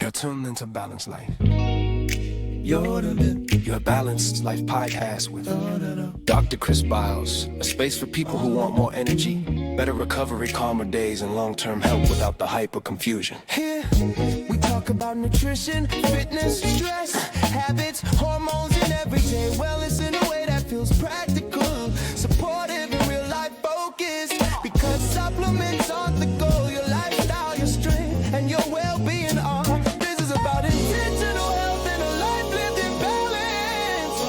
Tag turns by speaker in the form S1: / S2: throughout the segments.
S1: You're tuned into Balanced Life. Your Balanced Life podcast with Dr. Chris Biles, a space for people who want more energy, better recovery, calmer days, and long-term help without the hype or confusion.
S2: Here, we talk about nutrition, fitness, stress, habits, hormones, and everyday wellness in a way that feels practical, supportive, and real-life focused. Because supplements aren't the goal, your lifestyle, your strength, and your well-being are. This is about intentional health and a life lived in balance.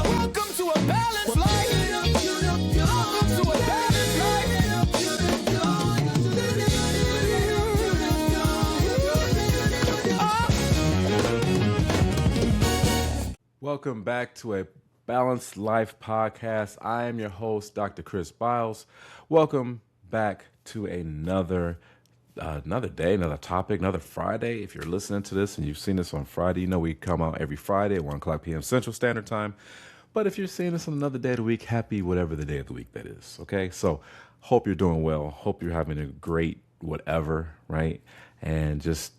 S2: Welcome to a balanced life. Welcome to a balanced life.
S3: Welcome back to a Balanced Life podcast. I am your host, Dr. Chris Biles. Welcome back to another day, another topic, another Friday. If you're listening to this and you've seen this on Friday, you know we come out every Friday at 1 o'clock p.m. Central Standard Time. But if you're seeing this on another day of the week, happy whatever the day of the week that is, okay? So hope you're doing well. Hope you're having a great whatever, right? And just,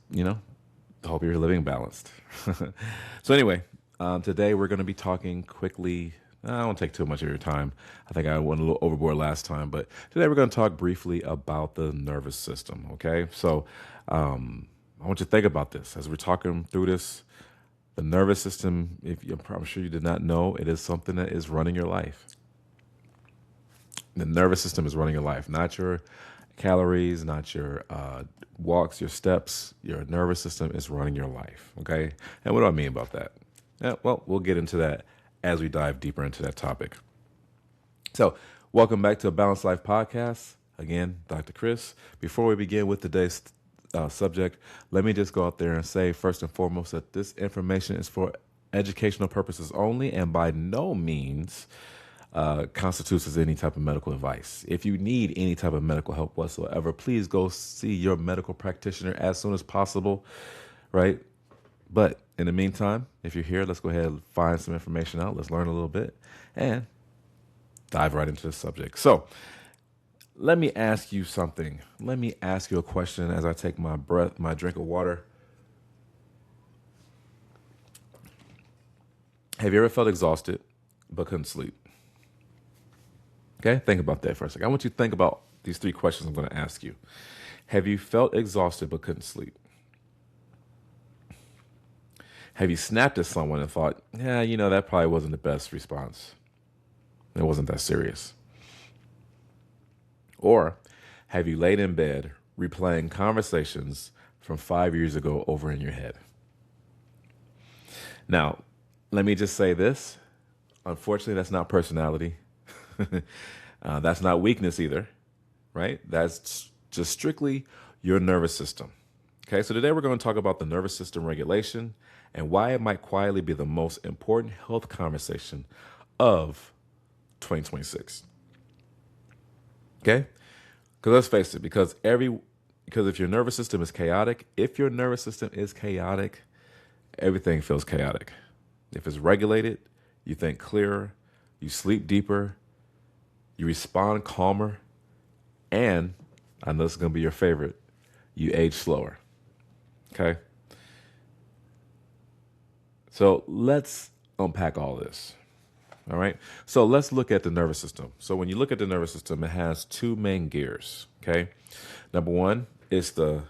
S3: hope you're living balanced. So anyway, today we're going to be talking quickly. I won't take too much of your time. I think I went a little overboard last time, but today we're going to talk briefly about the nervous system, okay? So I want you to think about this as we're talking through this. The nervous system, I'm sure you did not know, it is something that is running your life. The nervous system is running your life, not your calories, not your walks, your steps. Your nervous system is running your life, okay? And what do I mean about that? Yeah, well, we'll get into that as we dive deeper into that topic. So, welcome back to a Balanced Life podcast. Again, Dr. Chris. Before we begin with today's subject, let me just go out there and say, first and foremost, that this information is for educational purposes only and by no means constitutes as any type of medical advice. If you need any type of medical help whatsoever, please go see your medical practitioner as soon as possible, right? But in the meantime, if you're here, let's go ahead and find some information out. Let's learn a little bit and dive right into the subject. So let me ask you something. Let me ask you a question as I take my drink of water. Have you ever felt exhausted but couldn't sleep? Okay, think about that for a second. I want you to think about these 3 questions I'm going to ask you. Have you felt exhausted but couldn't sleep? Have you snapped at someone and thought, that probably wasn't the best response? It wasn't that serious. Or have you laid in bed replaying conversations from 5 years ago over in your head? Now, let me just say this. Unfortunately, that's not personality. That's not weakness either, right? That's just strictly your nervous system. Okay, so today we're going to talk about the nervous system regulation and why it might quietly be the most important health conversation of 2026. Okay? Because let's face it, because if your nervous system is chaotic, everything feels chaotic. If it's regulated, you think clearer, you sleep deeper, you respond calmer, and I know this is going to be your favorite, you age slower. Okay? So let's unpack all this. All right? So let's look at the nervous system. So when you look at the nervous system, it has 2 main gears. Okay? Number 1 is the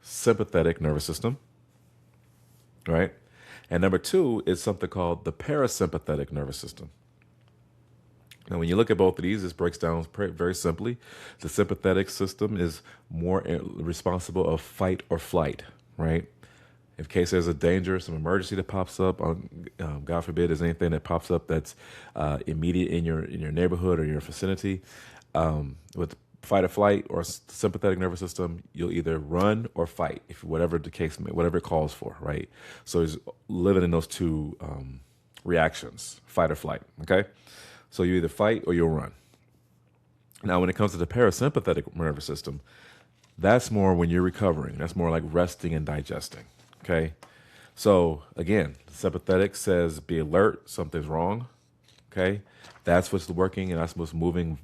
S3: sympathetic nervous system. Right? And number 2 is something called the parasympathetic nervous system. Now, when you look at both of these, this breaks down very simply. The sympathetic system is more responsible of fight or flight, right? In case there's a danger, some emergency that pops up, God forbid, there's anything that pops up that's immediate in your neighborhood or your vicinity, with fight or flight or sympathetic nervous system, you'll either run or fight, if whatever the case may, whatever it calls for, right? So it's living in those 2 reactions, fight or flight. Okay, so you either fight or you'll run. Now, when it comes to the parasympathetic nervous system, that's more when you're recovering. That's more like resting and digesting. Okay, so again, sympathetic says be alert, something's wrong. Okay, that's what's working and that's what's moving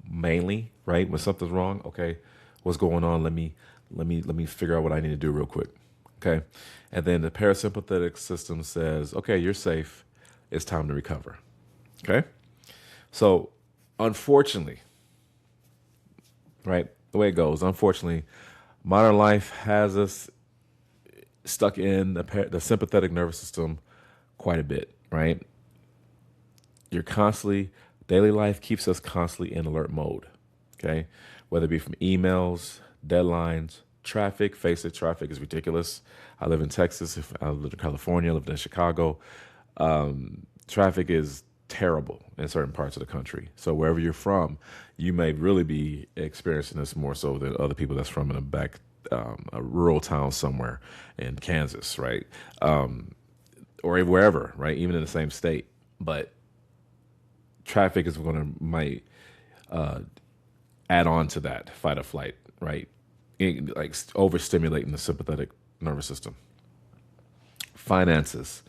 S3: mainly, right? When something's wrong, okay, what's going on? Let me figure out what I need to do real quick. Okay. And then the parasympathetic system says, okay, you're safe. It's time to recover. Okay. So unfortunately, right, the way it goes, unfortunately, modern life has us stuck in the sympathetic nervous system quite a bit, right? You're constantly, daily life keeps us constantly in alert mode, okay? Whether it be from emails, deadlines, traffic. Face it, traffic is ridiculous. I live in Texas. I live in California. I lived in Chicago. Traffic is terrible in certain parts of the country. So wherever you're from, you may really be experiencing this more so than other people that's from in a rural town somewhere in Kansas, right? Or wherever, right? Even in the same state. But traffic is might add on to that fight or flight, right? Like overstimulating the sympathetic nervous system. Finances.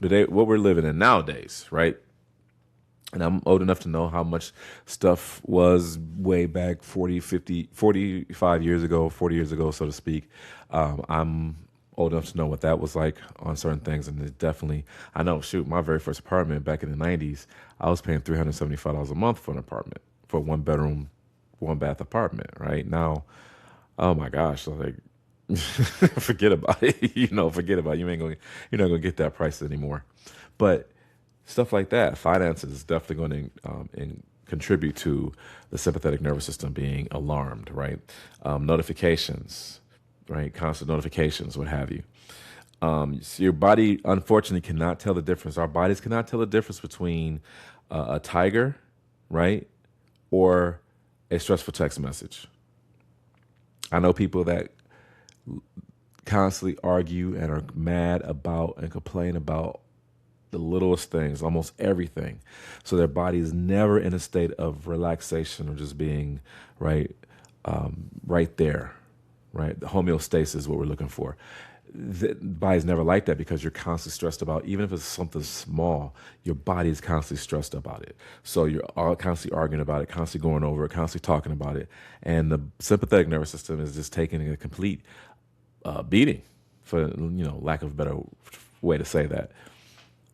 S3: Today, what we're living in nowadays, right? And I'm old enough to know how much stuff was way back 40, 50, 45 years ago, 40 years ago, so to speak. I'm old enough to know what that was like on certain things. And it definitely, I know, my very first apartment back in the 90s, I was paying $375 a month for an apartment, for a 1-bedroom, 1-bath apartment, right? Now, oh my gosh, like, forget about it. Forget about it. You're not gonna get that price anymore. But stuff like that, finances is definitely going to contribute to the sympathetic nervous system being alarmed, right? Notifications, right? Constant notifications, what have you. So your body, unfortunately, cannot tell the difference. Our bodies cannot tell the difference between a tiger, right, or a stressful text message. I know people that constantly argue and are mad about and complain about the littlest things, almost everything. So their body is never in a state of relaxation or just being right there, right? The homeostasis is what we're looking for. The body's never like that because you're constantly stressed about, even if it's something small, your body is constantly stressed about it. So you're all constantly arguing about it, constantly going over it, constantly talking about it. And the sympathetic nervous system is just taking a complete beating, for lack of a better way to say that.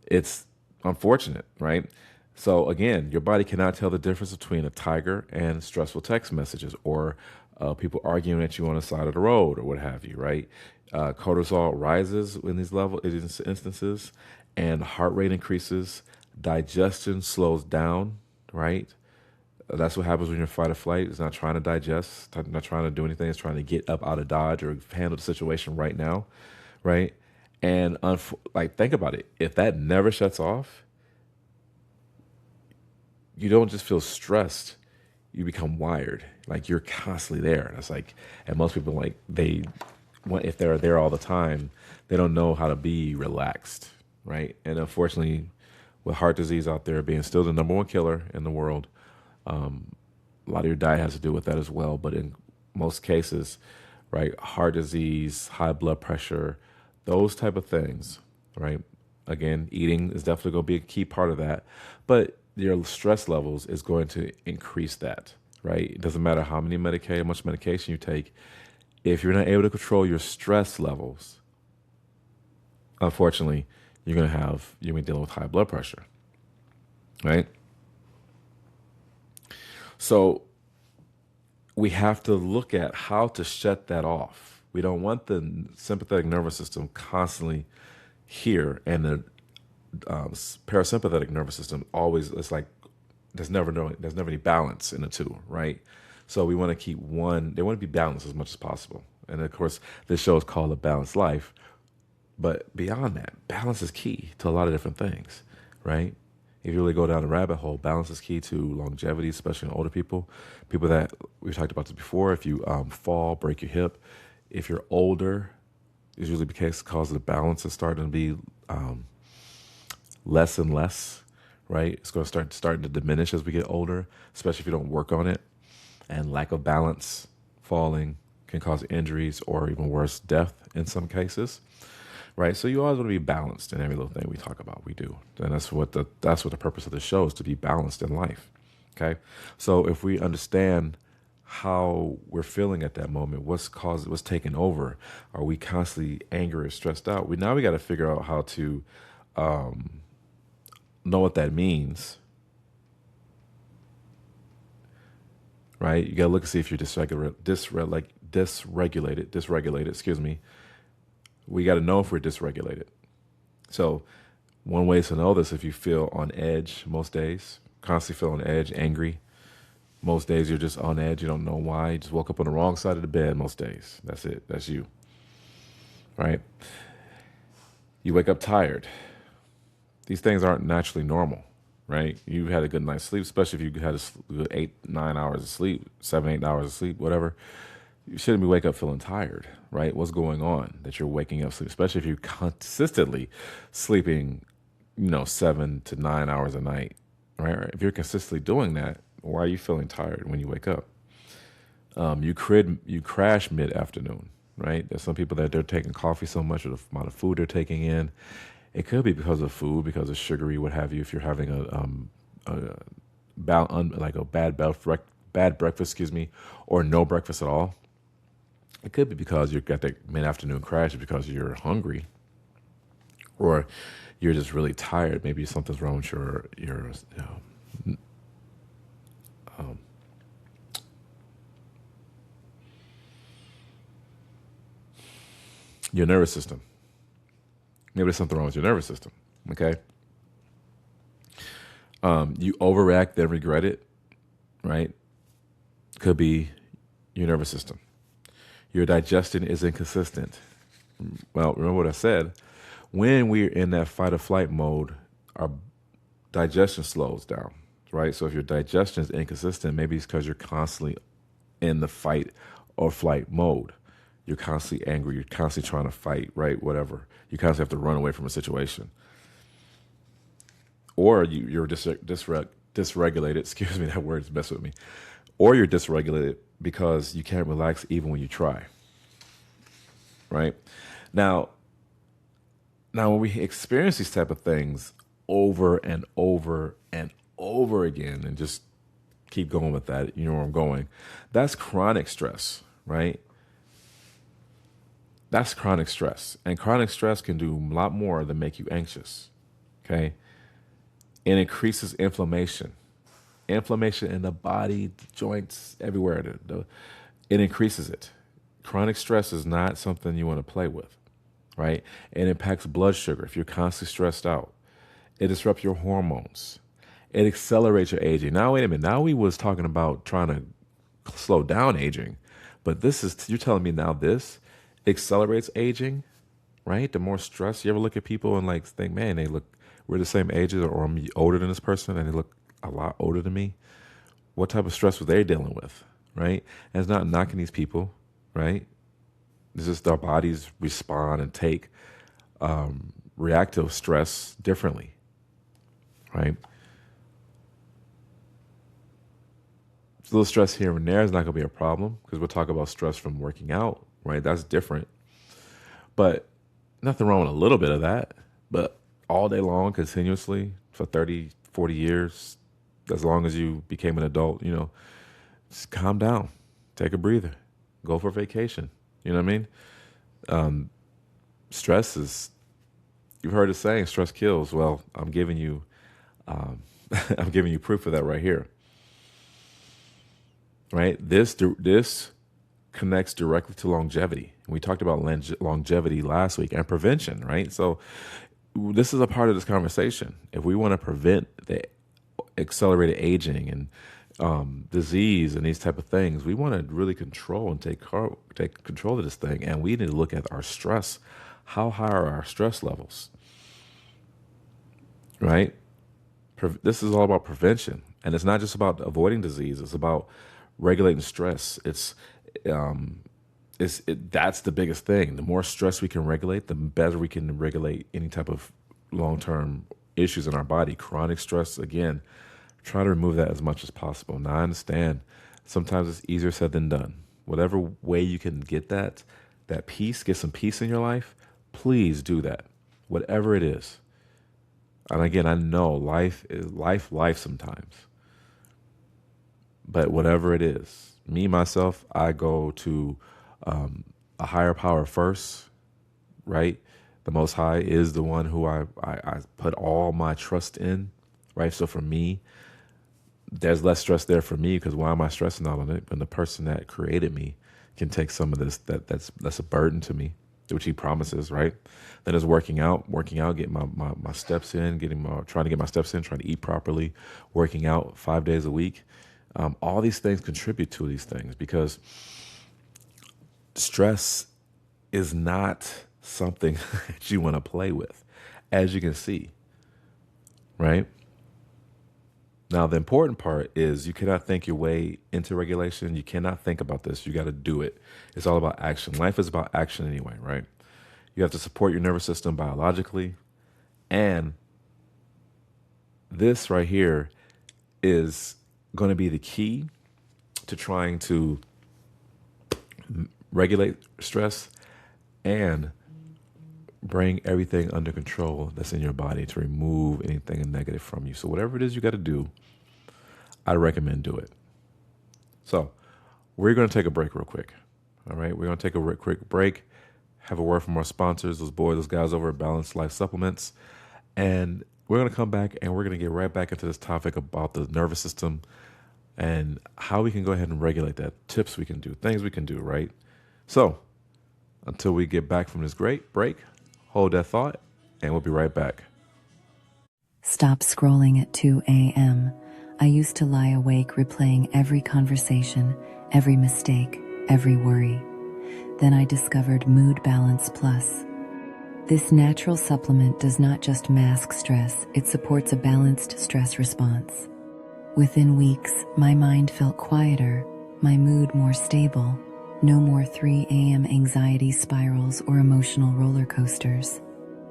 S3: It's unfortunate, right? So again, your body cannot tell the difference between a tiger and stressful text messages or people arguing at you on the side of the road or what have you, right? Cortisol rises in these instances, and heart rate increases. Digestion slows down, right? That's what happens when you're fight or flight. It's not trying to digest, not trying to do anything. It's trying to get up out of Dodge or handle the situation right now, right? And think about it. If that never shuts off, you don't just feel stressed. You become wired. Like you're constantly there. That's like, and most people if they're there all the time, they don't know how to be relaxed, right? And unfortunately, with heart disease out there being still the number one killer in the world, a lot of your diet has to do with that as well. But in most cases, right, heart disease, high blood pressure, those type of things, right? Again, eating is definitely going to be a key part of that. But your stress levels is going to increase that, right? It doesn't matter how much medication you take. If you're not able to control your stress levels, unfortunately, you're going to be dealing with high blood pressure, right? So we have to look at how to shut that off. We don't want the sympathetic nervous system constantly here, and the parasympathetic nervous system always, it's like there's never any balance in the two, right? So we want to keep they want to be balanced as much as possible. And of course, this show is called A Balanced Life. But beyond that, balance is key to a lot of different things, right? If you really go down the rabbit hole, balance is key to longevity, especially in older people. People that, we've talked about this before, if you fall, break your hip, if you're older, it's usually because the balance is starting to be less and less, right? It's going to starting to diminish as we get older, especially if you don't work on it. And lack of balance, falling, can cause injuries or even worse, death in some cases, right? So you always want to be balanced in every little thing we talk about. We do, and that's what the purpose of the show is, to be balanced in life. Okay, so if we understand how we're feeling at that moment. What's taking over? Are we constantly angry or stressed out? We got to figure out how to know what that means, right? You got to look and see if you're dysregulated. Excuse me. We got to know if we're dysregulated. So one way to know this, if you feel on edge most days, constantly feel on edge, angry. Most days you're just on edge. You don't know why. You just woke up on the wrong side of the bed most days. That's it. That's you. Right? You wake up tired. These things aren't naturally normal, right? You had a good night's sleep, especially if you had a good 8-9 hours of sleep, 7-8 hours of sleep, whatever. You shouldn't be wake up feeling tired, right? What's going on that you're waking up sleep, especially if you're consistently sleeping, 7 to 9 hours a night, right? If you're consistently doing that, why are you feeling tired when you wake up? You crash mid-afternoon, right? There's some people that they're taking coffee so much, or the amount of food they're taking in. It could be because of food, because of sugary, what have you. If you're having a bad breakfast, or no breakfast at all, it could be because you got that mid-afternoon crash because you're hungry, or you're just really tired. Maybe something's wrong with your nervous system. Maybe there's something wrong with your nervous system. Okay. You overreact, then regret it, right? Could be your nervous system. Your digestion is inconsistent. Well, remember what I said. When we're in that fight or flight mode, our digestion slows down, right? So if your digestion is inconsistent, maybe it's because you're constantly in the fight or flight mode. You're constantly angry. You're constantly trying to fight, right? Whatever. You constantly have to run away from a situation. Or you're dysregulated. Excuse me, that word's messing with me. Or you're dysregulated because you can't relax even when you try, right? Now when we experience these type of things over and over and over again, and just keep going with that, you know where I'm going, that's chronic stress, right? That's chronic stress. And chronic stress can do a lot more than make you anxious, okay? It increases inflammation. Inflammation in the body, the joints, everywhere. It increases it. Chronic stress is not something you want to play with, right? It impacts blood sugar if you're constantly stressed out. It disrupts your hormones. It accelerates your aging. Now, wait a minute. Now we was talking about trying to slow down aging, but you're telling me now this accelerates aging, right? The more stress. You ever look at people and think, man, we're the same ages, or I'm older than this person and they look a lot older than me. What type of stress were they dealing with, right? And it's not knocking these people, right? It's just our bodies respond and react to stress differently, right? A little stress here and there is not going to be a problem, because we'll talk about stress from working out, right? That's different. But nothing wrong with a little bit of that. But all day long, continuously, for 30, 40 years, as long as you became an adult, just calm down, take a breather, go for a vacation. You know what I mean? Stress is, you've heard the saying, stress kills. Well, I'm giving you proof of that right here. Right? This connects directly to longevity. We talked about longevity last week, and prevention, right? So this is a part of this conversation. If we want to prevent the accelerated aging and disease and these type of things, we want to really control and take control of this thing. And we need to look at our stress. How high are our stress levels? Right? This is all about prevention. And it's not just about avoiding disease. It's about regulating stress. That's the biggest thing. The more stress we can regulate, the better we can regulate any type of long-term issues in our body. Chronic stress, again, try to remove that as much as possible. Now, I understand sometimes it's easier said than done. Whatever way you can get that peace, get some peace in your life, please do that. Whatever it is. And again, I know life is life sometimes. But whatever it is, myself, I go to a higher power first, right? The Most High is the one who I put all my trust in, right? So for me, there's less stress there for me because why am I stressing out on it when the person that created me can take some of this that's a burden to me, which he promises, right? Then it's working out, getting my steps in, trying to get my steps in, trying to eat properly, working out 5 days a week. All these things contribute to these things because stress is not something that you want to play with, as you can see, right? Now, the important part is you cannot think your way into regulation. You cannot think about this. You got to do it. It's all about action. Life is about action anyway, right? You have to support your nervous system biologically. And this right here is going to be the key to trying to regulate stress and bring everything under control that's in your body to remove anything negative from you. So whatever it is you got to do, I recommend do it. So we're going to take a break real quick. All right. We're going to take a quick break, have a word from our sponsors, those guys over at Balanced Life Supplements. And we're going to come back and we're going to get right back into this topic about the nervous system and how we can go ahead and regulate that, tips we can do, things we can do, right? So until we get back from this great break, hold that thought, and we'll be right back.
S4: Stop scrolling at 2 a.m. I used to lie awake replaying every conversation, every mistake, every worry. Then I discovered Mood Balance Plus. This natural supplement does not just mask stress, it supports a balanced stress response. Within weeks, my mind felt quieter, my mood more stable. No more 3 a.m. anxiety spirals or emotional roller coasters.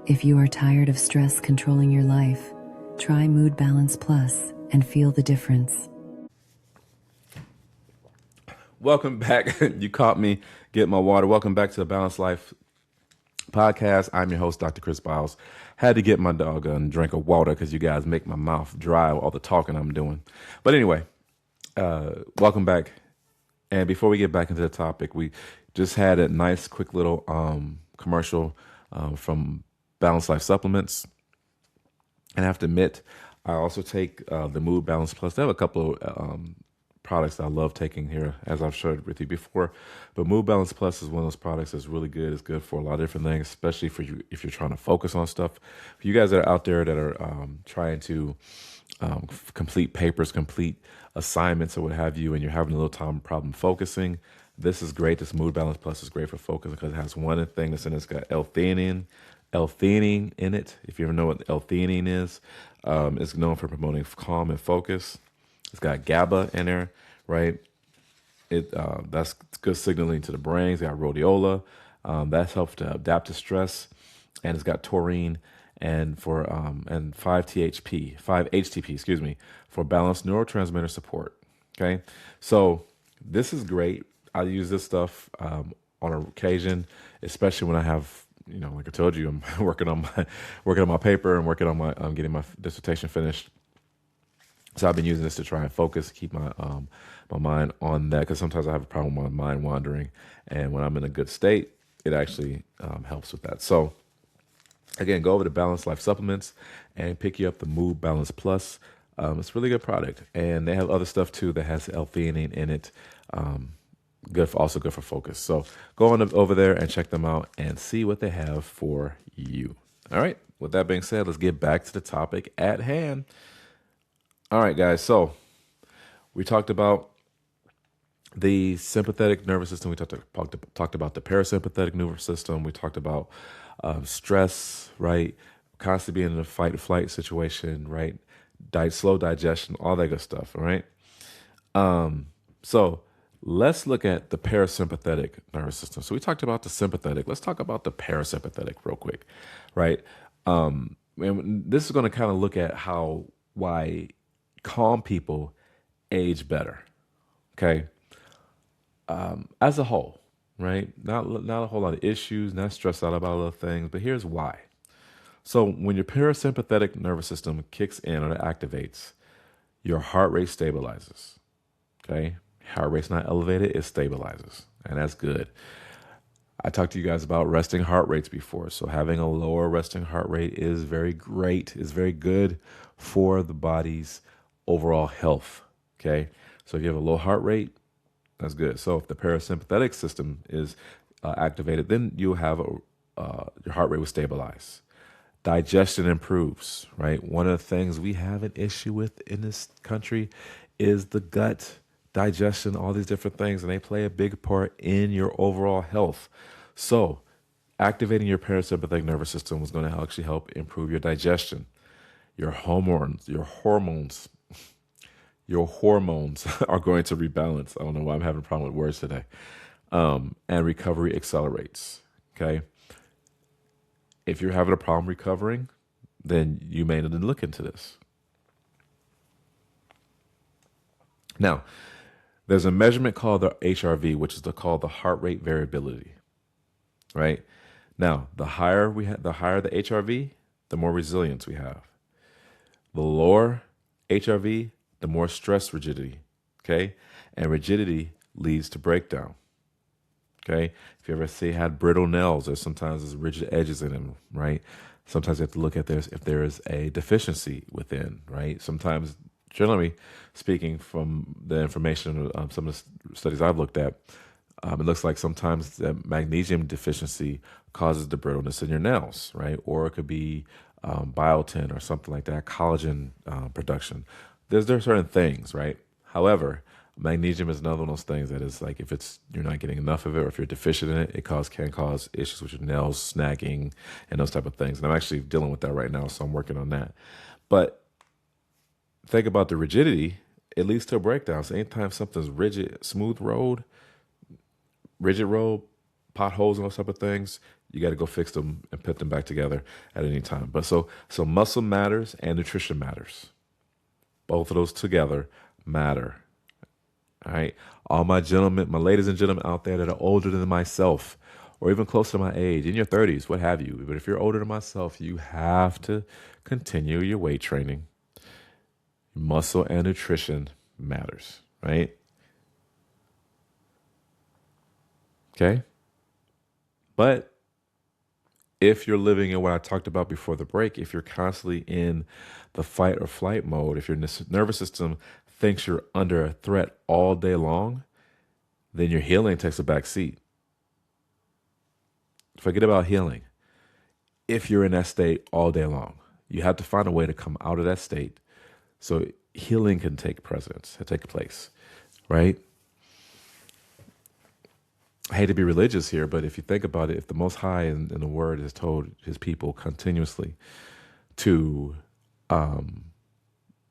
S4: If you are tired of stress controlling your life, try Mood Balance Plus and feel the difference.
S3: Welcome back. You caught me getting my water. Welcome back to the Balanced Life Podcast. I'm your host, Dr. Chris Biles. Had to get my dog a drink of water because you guys make my mouth dry with all the talking I'm doing. But anyway, welcome back. And before we get back into the topic, we just had a nice, quick little commercial from Balanced Life Supplements. And I have to admit, I also take the Mood Balance Plus. They have a couple of products that I love taking here, as I've shared with you before. But Mood Balance Plus is one of those products that's really good. It's good for a lot of different things, especially for you if you're trying to focus on stuff. For you guys that are out there that are trying to complete papers, complete assignments or what have you, and you're having a little problem focusing, this is great. This Mood Balance Plus is great for focus because it has one thing that's in it. It's got L-theanine in it. If you ever know what L-theanine is, it's known for promoting calm and focus. It's got GABA in there, right? That's good signaling to the brain. It's got rhodiola. That helps to adapt to stress, and it's got taurine and 5-HTP, for balanced neurotransmitter support. Okay, so this is great. I use this stuff on occasion, especially when I have, like I told you, I'm working on my paper and working on I'm getting my dissertation finished. So I've been using this to try and focus, keep my mind on that, because sometimes I have a problem with my mind wandering, and when I'm in a good state, it actually helps with that. So again, go over to Balanced Life Supplements and pick you up the Mood Balance Plus. It's a really good product, and they have other stuff too that has L-theanine in it. Also good for focus. So go on over there and check them out and see what they have for you. All right. With that being said, let's get back to the topic at hand. All right, guys. So we talked about the sympathetic nervous system. We talked about the parasympathetic nervous system. We talked about stress, right? Constantly being in a fight or flight situation, right? Slow digestion, all that good stuff, all right? So let's look at the parasympathetic nervous system. So we talked about the sympathetic. Let's talk about the parasympathetic real quick, right? And this is going to kind of look at why calm people age better, okay? As a whole, right? Not a whole lot of issues, not stressed out about other things, but here's why. So when your parasympathetic nervous system kicks in or activates, your heart rate stabilizes, okay? Heart rate's not elevated, it stabilizes, and that's good. I talked to you guys about resting heart rates before. So having a lower resting heart rate is very great, is very good for the body's overall health. Okay. So if you have a low heart rate, that's good. So if the parasympathetic system is activated, then you'll have your heart rate will stabilize. Digestion improves, right? One of the things we have an issue with in this country is the gut, digestion, all these different things, and they play a big part in your overall health. So activating your parasympathetic nervous system is going to actually help improve your digestion, your hormones, your hormones are going to rebalance. I don't know why I'm having a problem with words today. And recovery accelerates. Okay. If you're having a problem recovering, then you may need to look into this. Now, there's a measurement called the HRV, which is called the heart rate variability. Right? Now, the higher the HRV, the more resilience we have. The lower HRV, the more stress rigidity. Okay? And rigidity leads to breakdown. Okay? If you ever had brittle nails, there's rigid edges in them, right? Sometimes you have to look at this if there is a deficiency within, right? Sometimes, generally speaking, from the information of some of the studies I've looked at, it looks like sometimes the magnesium deficiency causes the brittleness in your nails, right? Or it could be biotin or something like that, collagen production. There are certain things, right? However, magnesium is another one of those things that is like if you're not getting enough of it or if you're deficient in it, can cause issues with your nails, snagging, and those type of things. And I'm actually dealing with that right now, so I'm working on that. But think about the rigidity, it leads to a breakdown. So anytime something's rigid, rigid road, potholes and those type of things, you got to go fix them and put them back together at any time. But so muscle matters and nutrition matters. Both of those together matter. All right. All my ladies and gentlemen out there that are older than myself or even close to my age, in your 30s, what have you. But if you're older than myself, you have to continue your weight training. Muscle and nutrition matters, right? Okay. But if you're living in what I talked about before the break, if you're constantly in the fight or flight mode, if your nervous system thinks you're under a threat all day long, then your healing takes a back seat. Forget about healing. If you're in that state all day long, you have to find a way to come out of that state so healing can take place, right? I hate to be religious here, but if you think about it, if the Most High in the Word has told his people continuously to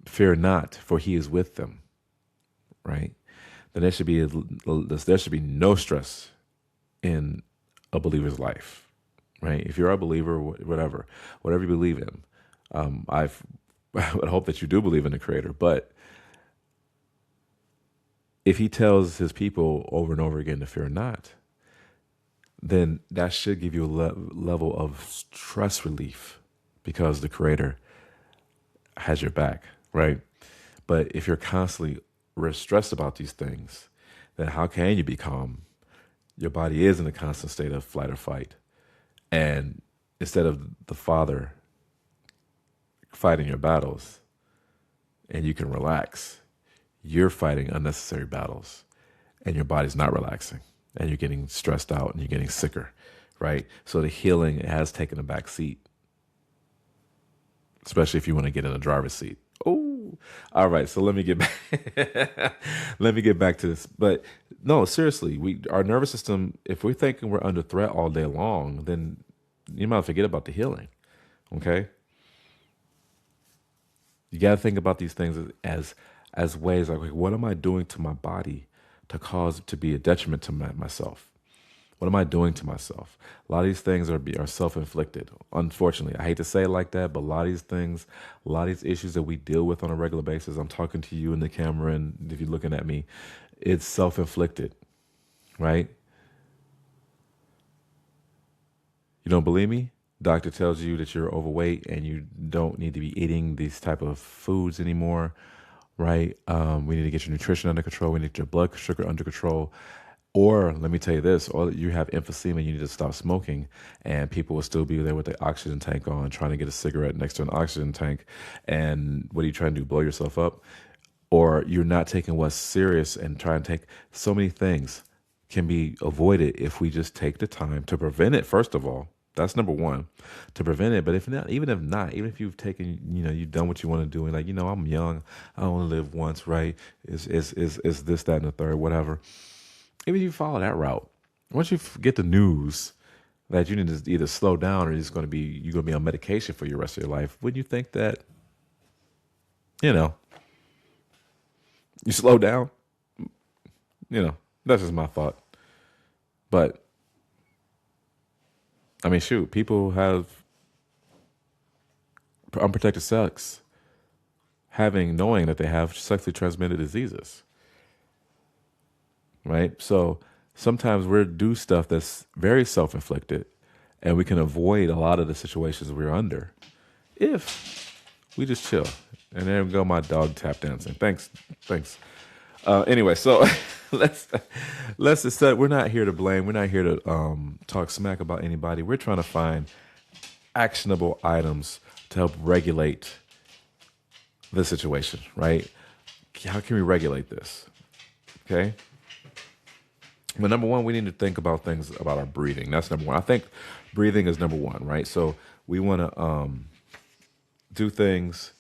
S3: fear not, for he is with them, right? Then there should be no stress in a believer's life, right? If you're a believer, whatever you believe in, I would hope that you do believe in the Creator, but if he tells his people over and over again to fear not, then that should give you a level of stress relief because the Creator has your back, right? But if you're constantly stressed about these things, then how can you be calm? Your body is in a constant state of flight or fight. And instead of the Father fighting your battles and you can relax, you're fighting unnecessary battles and your body's not relaxing and you're getting stressed out and you're getting sicker, right? So the healing has taken a back seat, especially if you want to get in a driver's seat. Oh, all right. So let me get back. Let me get back to this. But no, seriously, our nervous system, if we're thinking we're under threat all day long, then you might forget about the healing. Okay. You got to think about these things as ways like, what am I doing to my body to be a detriment to myself? What am I doing to myself? A lot of these things are self-inflicted. Unfortunately, I hate to say it like that, but a lot of these issues that we deal with on a regular basis, I'm talking to you in the camera, and if you're looking at me, it's self-inflicted, right? You don't believe me? Doctor tells you that you're overweight and you don't need to be eating these type of foods anymore. right? We need to get your nutrition under control. We need to get your blood sugar under control. Or let me tell you this, or you have emphysema, you need to stop smoking, and people will still be there with the oxygen tank on, trying to get a cigarette next to an oxygen tank. And what are you trying to do, blow yourself up? Or you're not taking what's serious and trying to take so many things can be avoided if we just take the time to prevent it, first of all. That's number one, to prevent it. But if not, even if you've taken, you've done what you want to do, and like, I'm young, I only live once, right? Is this, that, and the third, whatever. Even if you follow that route, once you get the news that you need to either slow down or you're going to be on medication for your rest of your life, wouldn't you think that, you slow down? That's just my thought. But I mean, shoot, people have unprotected sex, knowing that they have sexually transmitted diseases. Right? So sometimes we do stuff that's very self-inflicted, and we can avoid a lot of the situations we're under if we just chill. And there we go, my dog tap dancing. Thanks. Anyway, so let's just say we're not here to blame. We're not here to talk smack about anybody. We're trying to find actionable items to help regulate the situation, right? How can we regulate this? Okay. But number one, we need to think about things about our breathing. That's number one. I think breathing is number one, right? So we want to do things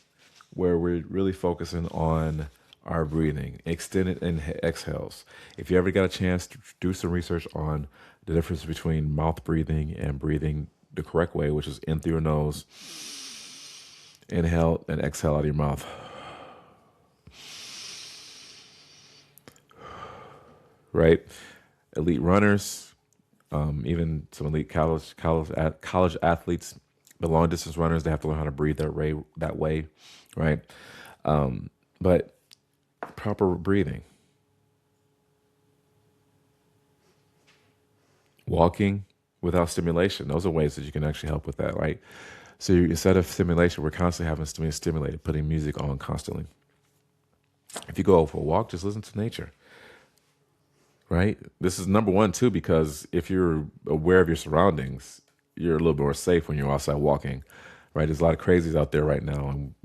S3: where we're really focusing on our breathing, extended exhales. If you ever got a chance to do some research on the difference between mouth breathing and breathing the correct way, which is in through your nose, inhale and exhale out of your mouth. Right? Elite runners, even some elite college athletes, the long distance runners, they have to learn how to breathe that way, right? But proper breathing, walking without stimulation, those are ways that you can actually help with that, right? So instead of stimulation, we're constantly having to be stimulated, putting music on constantly. If you go for a walk, just listen to nature. Right? This is number one, too, because if you're aware of your surroundings, you're a little more safe when you're outside walking, right? There's a lot of crazies out there right now. And,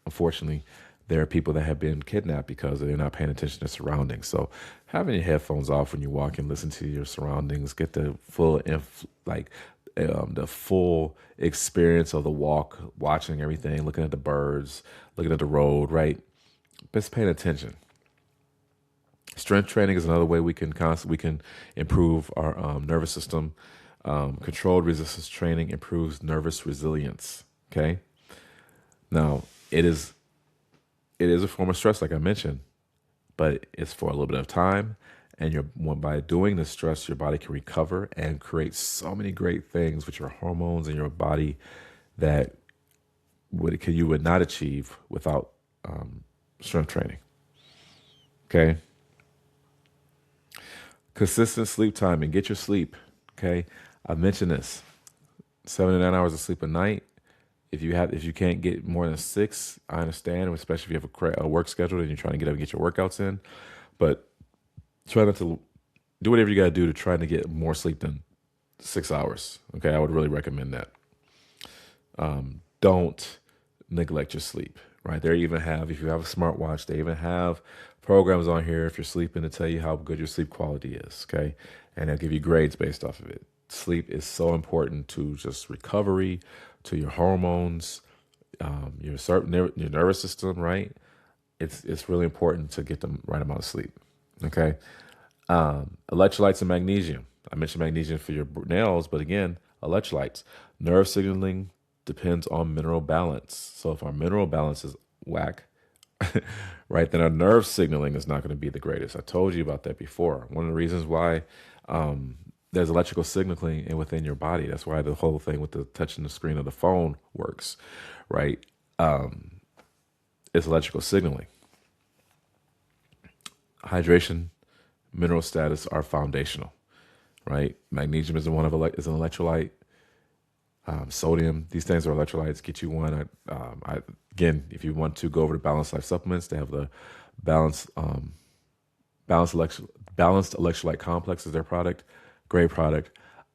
S3: unfortunately, there are people that have been kidnapped because they're not paying attention to surroundings. So having your headphones off when you walk and listen to your surroundings, get the full, the full experience of the walk, watching everything, looking at the birds, looking at the road, right? Just paying attention. Strength training is another way we can improve our nervous system. Controlled resistance training improves nervous resilience. Okay. Now it is a form of stress, like I mentioned, but it's for a little bit of time. And by doing this stress, your body can recover and create so many great things with your hormones in your body that you would not achieve without strength training. Okay. Consistent sleep time and get your sleep. Okay. I've mentioned this, 7 to 9 hours of sleep a night. If you can't get more than 6, I understand, especially if you have a work schedule and you're trying to get up and get your workouts in, but try not to do whatever you got to do to try to get more sleep than 6 hours. Okay. I would really recommend that. Don't neglect your sleep, right? If you have a smartwatch, they even have programs on here if you're sleeping to tell you how good your sleep quality is, okay? And they'll give you grades based off of it. Sleep is so important to just recovery, to your hormones, your nervous system, right? It's really important to get the right amount of sleep, okay? Electrolytes and magnesium. I mentioned magnesium for your nails, but again, electrolytes. Nerve signaling depends on mineral balance. So if our mineral balance is whack, right, then our nerve signaling is not going to be the greatest. I told you about that before. One of the reasons why there's electrical signaling within your body. That's why the whole thing with the touching the screen of the phone works, right? It's electrical signaling. Hydration, mineral status are foundational, right? Magnesium is an electrolyte. sodium. These things are electrolytes. Get you one. Again, if you want to go over to Balanced Life Supplements, they have the balanced electrolyte complex is their product. Great product.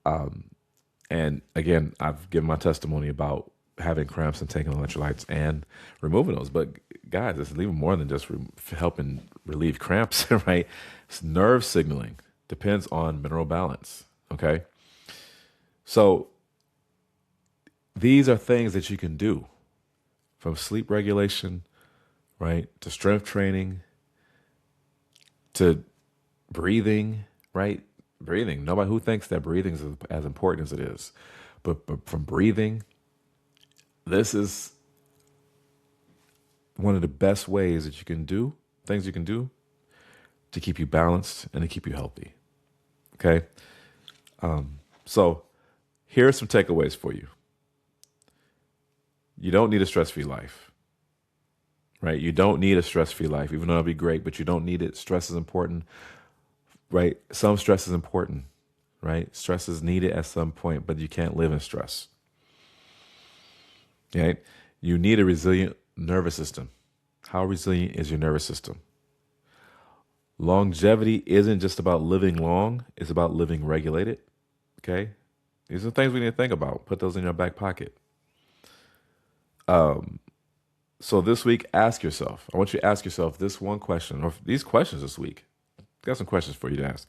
S3: And again, I've given my testimony about having cramps and taking electrolytes and removing those. But guys, it's even more than just helping relieve cramps, right? It's nerve signaling. Depends on mineral balance. Okay. So these are things that you can do, from sleep regulation, right, to strength training, to breathing, right? Breathing. Nobody who thinks that breathing is as important as it is. But from breathing, this is one of the best ways that you can do, things you can do to keep you balanced and to keep you healthy. Okay? So here are some takeaways for you. You don't need a stress-free life, right? You don't need a stress-free life, even though it'd be great, but you don't need it. Stress is important, right? Some stress is important, right? Stress is needed at some point, but you can't live in stress, right? You need a resilient nervous system. How resilient is your nervous system? Longevity isn't just about living long. It's about living regulated, okay? These are things we need to think about. Put those in your back pocket. So this week, ask yourself. I want you to ask yourself this one question, or these questions this week. Got some questions for you to ask.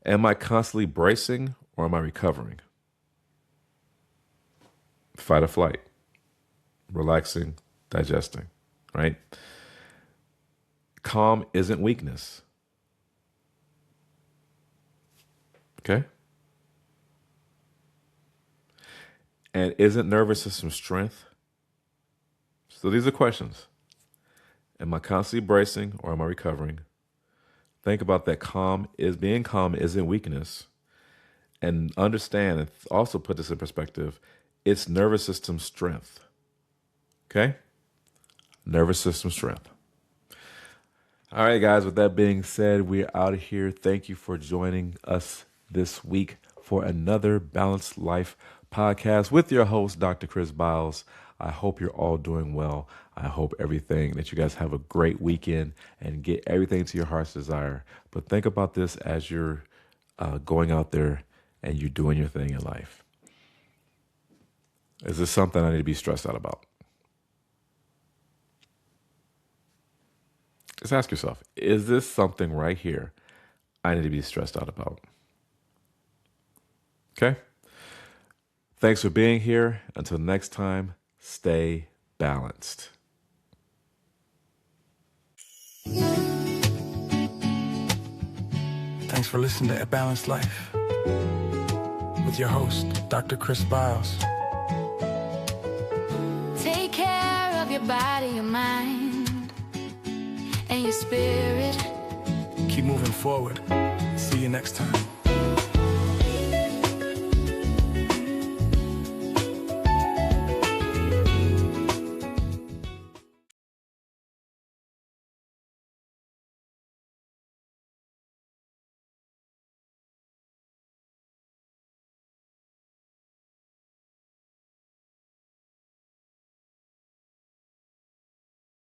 S3: Am I constantly bracing or am I recovering? Fight or flight. Relaxing, digesting, right? Calm isn't weakness. Okay? And isn't nervous system strength? So these are questions. Am I constantly bracing or am I recovering? Think about that. Being calm isn't weakness. And understand, and also put this in perspective, it's nervous system strength. Okay? Nervous system strength. All right, guys, with that being said, we're out of here. Thank you for joining us this week for another Balanced Life podcast with your host, Dr. Chris Biles. I hope you're all doing well. I hope that you guys have a great weekend and get everything to your heart's desire. But think about this as you're going out there and you're doing your thing in life. Is this something I need to be stressed out about? Just ask yourself, is this something right here I need to be stressed out about? Okay? Thanks for being here. Until next time, stay balanced.
S2: Thanks for listening to A Balanced Life with your host, Dr. Chris Biles.
S5: Take care of your body, your mind, and your spirit.
S2: Keep moving forward. See you next time.